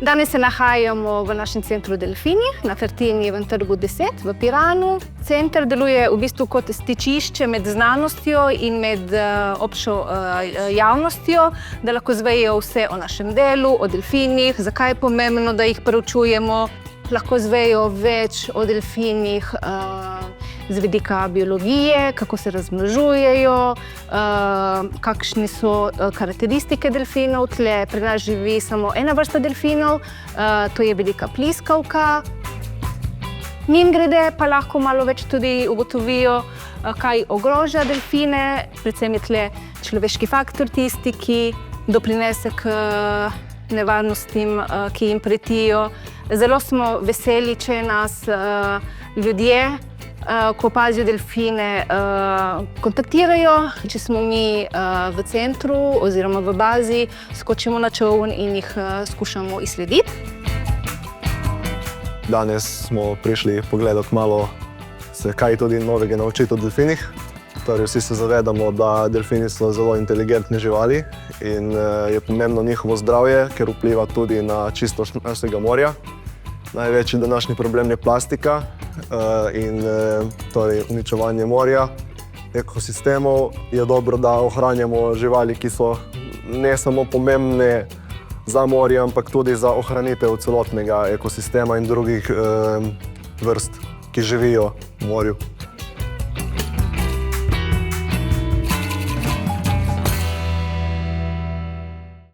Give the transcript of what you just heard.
Danes se nahajamo v našem centru Delfini, na Tartinijevem trgu 10 v Piranu. Center deluje v bistvu kot stičišče med znanostjo in med občo javnostjo, da lahko zvejo vse o našem delu, o delfinih, zakaj je pomembno, da jih preučujemo. Lahko zvejo več o delfinih z vidika biologije, kako se razmnožujejo, kakšne so karakteristike delfinov. Tle pri nas živi samo ena vrsta delfinov, to je velika pliskavka. Mimogrede pa lahko malo več tudi ugotovijo, kaj ogroža delfine, predvsem je tle človeški faktor tisti, ki doprinese k nevarnostim, ki jim pretijo. Zelo smo veseli, če nas ljudje, ko opazijo delfine, kontaktirajo. Če smo mi v centru oziroma v bazi, skočimo na čoln in jih skušamo izslediti. Danes smo prišli pogledati malo, se kaj tudi novega naučiti o delfinih. Torej, vsi se zavedamo, da delfini so zelo inteligentne živali in je pomembno njihovo zdravje, ker vpliva tudi na čistost našega morja. Največji današnji problem je plastika in torej uničevanje morja, ekosistemov. Je dobro, da ohranjamo živali, ki so ne samo pomembne za morje, ampak tudi za ohranitev celotnega ekosistema in drugih vrst, ki živijo v morju.